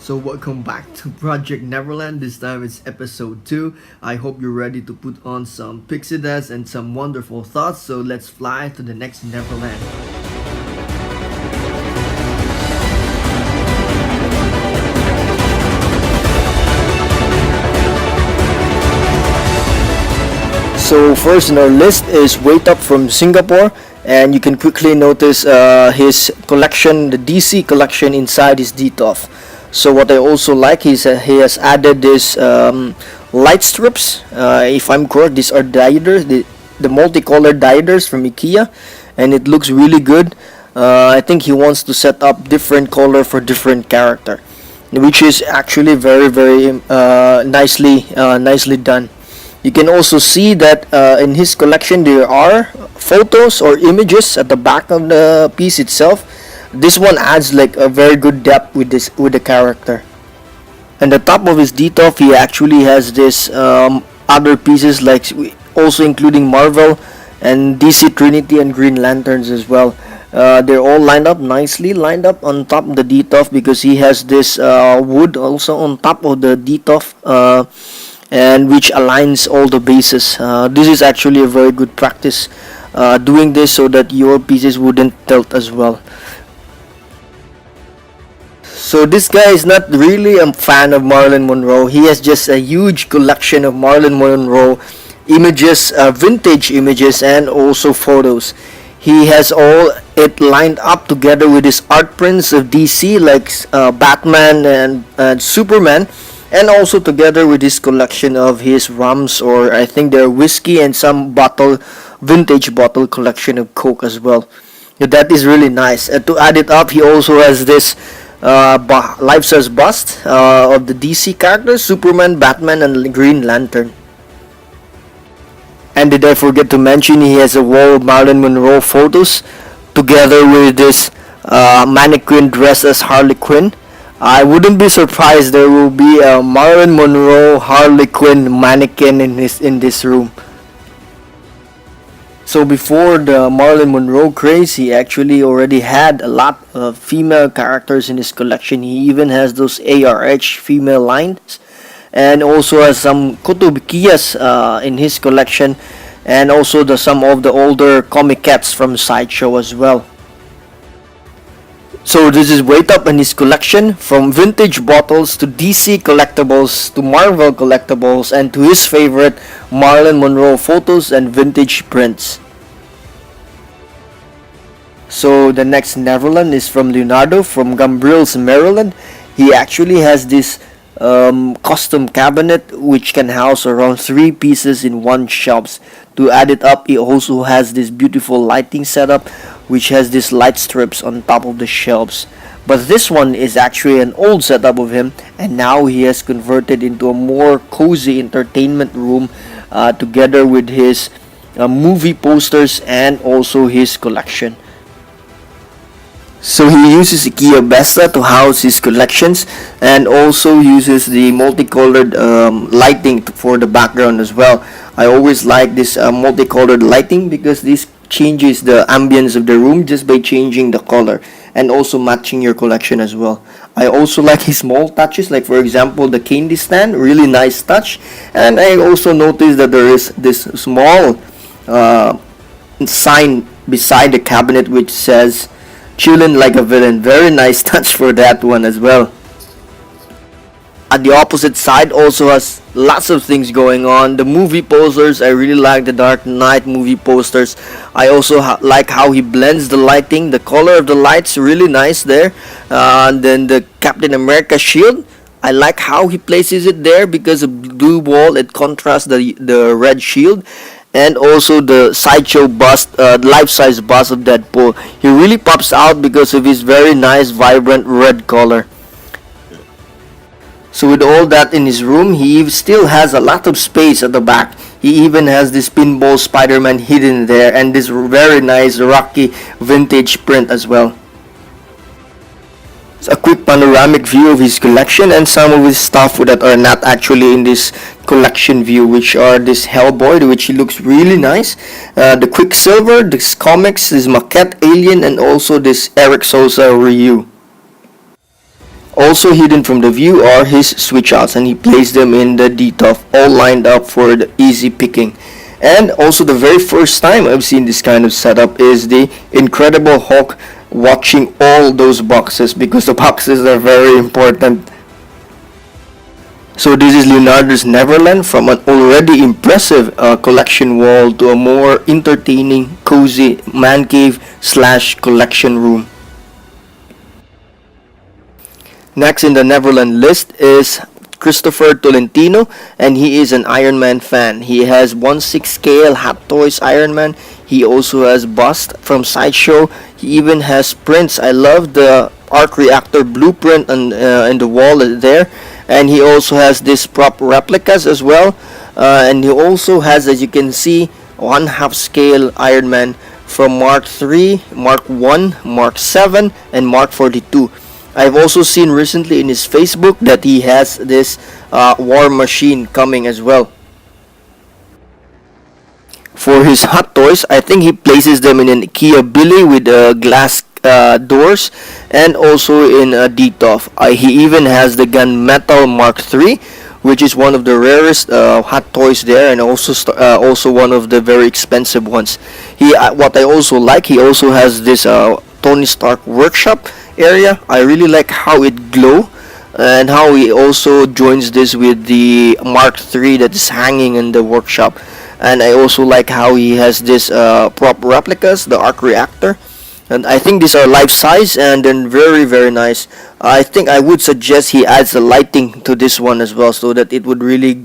So welcome back to Project Neverland. This time it's episode 2. I hope you're ready to put on some pixie dust and some wonderful thoughts. So let's fly to the next Neverland. So first in our list is Wait Up from Singapore, and you can quickly notice his collection, the DC collection inside his DTOF. So what I also like is he has added this light strips. If I'm correct, these are dioders, the multicolored dioders from IKEA, and it looks really good. I think he wants to set up different color for different character, which is actually very nicely done. You can also see that in his collection there are photos or images at the back of the piece itself. This one adds like a very good depth with the character. And the top of his DTOF, he actually has this other pieces like also including Marvel and DC Trinity and Green Lanterns as well. They're all nicely lined up on top of the DTOF because he has this wood also on top of the DTOF. And which aligns all the bases. This is actually a very good practice, doing this so that your pieces wouldn't tilt as well. So this guy is not really a fan of Marilyn Monroe. He has just a huge collection of Marilyn Monroe images, vintage images, and also photos. He has all it lined up together with his art prints of DC like Batman and Superman, and also together with his collection of his rums, or I think they're whiskey, and some vintage bottle collection of Coke as well. That is really nice. And to add it up, he also has this life-size bust of the DC characters, Superman, Batman, and Green Lantern. And did I forget to mention he has a wall of Marilyn Monroe photos together with this mannequin dressed as Harley Quinn. I wouldn't be surprised there will be a Marilyn Monroe Harley Quinn mannequin in this room. So before the Marilyn Monroe craze, he actually already had a lot of female characters in his collection. He even has those ARH female lines, and also has some Kotobikiyas in his collection, and also some of the older comic cats from Sideshow as well. So this is Wait Up in his collection, from vintage bottles to DC collectibles to Marvel collectibles and to his favorite Marilyn Monroe photos and vintage prints. So the next Neverland is from Leonardo from Gambrills, Maryland. He actually has this custom cabinet which can house around 3 pieces in one shelves. To add it up, he also has this beautiful lighting setup which has these light strips on top of the shelves. But this one is actually an old setup of him, and now he has converted into a more cozy entertainment room together with his movie posters and also his collection. So he uses IKEA Besta to house his collections, and also uses the multicolored lighting for the background as well. I always like this multicolored lighting because this changes the ambience of the room just by changing the color and also matching your collection as well. I also like his small touches, like for example the candy stand, really nice touch. And I also noticed that there is this small sign beside the cabinet which says "Chillin' like a villain." Very nice touch for that one as well. At the opposite side also has lots of things going on. The movie posters, I really like the Dark Knight movie posters. I also like how he blends the lighting, the color of the lights, really nice there. And then the Captain America shield, I like how he places it there because the blue wall, it contrasts the red shield. And also the Sideshow bust, life-size bust of Deadpool. He really pops out because of his very nice vibrant red color. So with all that in his room, he still has a lot of space at the back. He even has this pinball Spider-Man hidden there, and this very nice Rocky vintage print as well. A quick panoramic view of his collection and some of his stuff that are not actually in this collection view, which are this Hellboy, which looks really nice, the Quicksilver, this comics, this maquette Alien, and also this Eric Sosa Ryu. Also hidden from the view are his switch outs, and he placed them in the DTOF, all lined up for the easy picking. And also the very first time I've seen this kind of setup is the Incredible Hulk watching all those boxes, because the boxes are very important. So this is Leonardo's Neverland, from an already impressive collection wall to a more entertaining, cozy man cave slash collection room. Next in the Neverland list is Christopher Tolentino, and he is an Iron Man fan. He has 1/6 scale Hot Toys Iron Man. He also has bust from Sideshow. He even has prints. I love the arc reactor blueprint in the wall there. And he also has this prop replicas as well. And he also has, as you can see, 1/2 scale Iron Man from Mark 3, Mark 1, Mark 7, and Mark 42. I've also seen recently in his Facebook that he has this War Machine coming as well. For his Hot Toys, I think he places them in an IKEA Billy with glass doors, and also in a DTOF. He even has the Gunmetal Mark 3, which is one of the rarest Hot Toys there, and also one of the very expensive ones. What I also like, he also has this Tony Stark workshop area. I really like how it glow, and how he also joins this with the Mark 3 that is hanging in the workshop. And I also like how he has this prop replicas, the arc reactor, and I think these are life size and then very very nice. I think I would suggest he adds the lighting to this one as well, so that it would really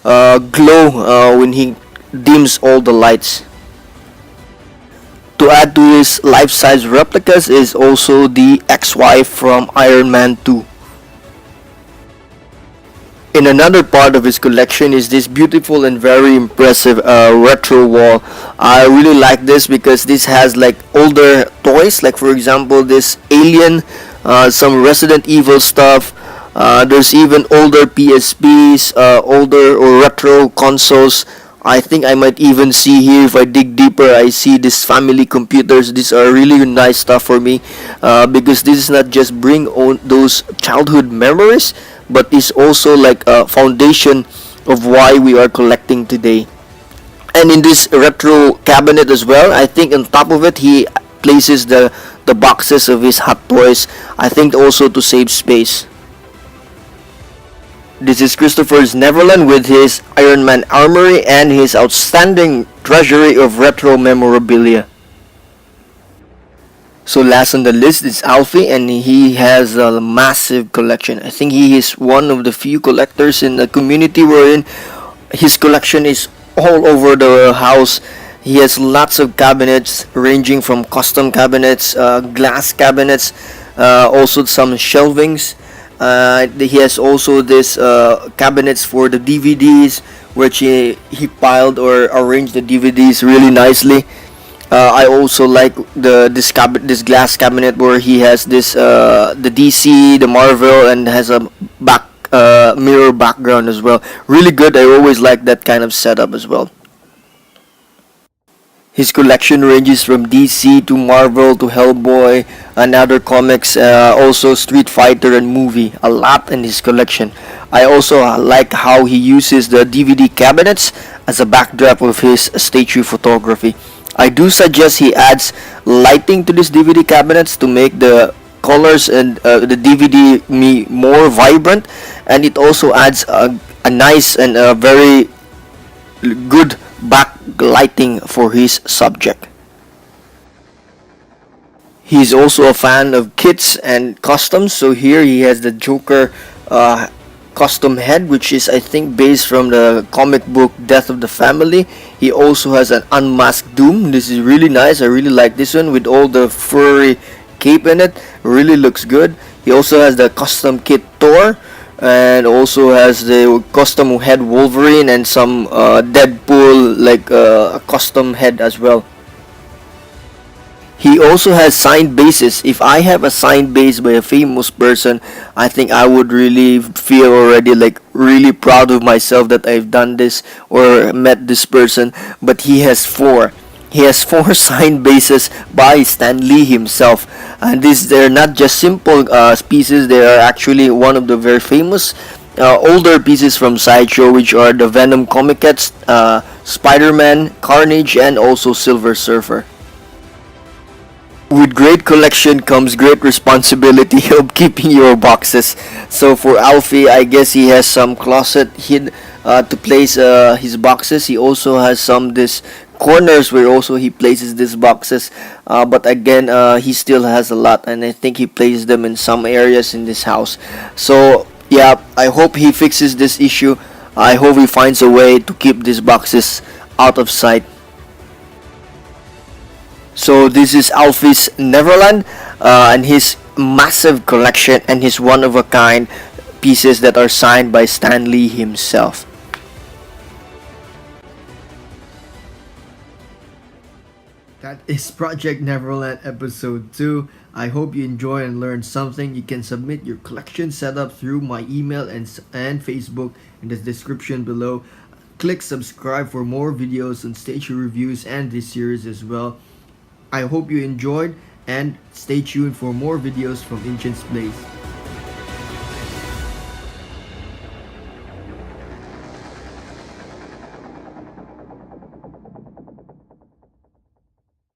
glow when he dims all the lights. To add to his life-size replicas is also the ex-wife from Iron Man 2. In another part of his collection is this beautiful and very impressive retro wall. I really like this because this has like older toys, like for example this Alien, some Resident Evil stuff. There's even older PSPs, older or retro consoles. I think I might even see here, if I dig deeper, I see these family computers. These are really nice stuff for me, because this is not just bring on those childhood memories, but it's also like a foundation of why we are collecting today. And in this retro cabinet as well, I think on top of it he places the boxes of his Hot Toys, I think also to save space. This is Christopher's Neverland with his Iron Man armory and his outstanding treasury of retro memorabilia. So last on the list is Alfie, and he has a massive collection. I think he is one of the few collectors in the community we're in. His collection is all over the house. He has lots of cabinets ranging from custom cabinets, glass cabinets, also some shelvings. He has also this cabinets for the DVDs, which he piled or arranged the DVDs really nicely. I also like this glass cabinet where he has this the DC, the Marvel, and has a mirror background as well. Really good. I always like that kind of setup as well. His collection ranges from DC to Marvel to Hellboy and other comics, also Street Fighter and movie. A lot in his collection. I also like how he uses the DVD cabinets as a backdrop of his statue photography. I do suggest he adds lighting to these DVD cabinets to make the colors and the DVD more vibrant, and it also adds a nice and a very good backlighting for his subject. He's also a fan of kits and customs, so here he has the Joker custom head, which is I think based from the comic book Death of the Family. He also has an unmasked Doom. This is really nice. I really like this one with all the furry cape in it. Really looks good. He also has the custom kit Thor, and also has the custom head Wolverine and some Deadpool like a custom head as well. He also has signed bases. If I have a signed base by a famous person, I think I would really feel already like really proud of myself that I've done this or met this person. But he has 4. He has four signed bases by Stan Lee himself, and they're not just simple pieces. They are actually one of the very famous older pieces from Sideshow, which are the Venom Comiquettes, Spider-Man, Carnage, and also Silver Surfer. With great collection comes great responsibility of keeping your boxes. So for Alfie, I guess he has some closet hid to place his boxes. He also has some this corners where also he places these boxes. But again, he still has a lot, and I think he places them in some areas in this house. So yeah, I hope he fixes this issue. I hope he finds a way to keep these boxes out of sight. So this is Alfie's Neverland and his massive collection and his one-of-a-kind pieces that are signed by Stan Lee himself. That is Project Neverland Episode 2. I hope you enjoy and learn something. You can submit your collection setup through my email and Facebook in the description below. Click subscribe for more videos on statue reviews and this series as well. I hope you enjoyed and stay tuned for more videos from Ancient's Place.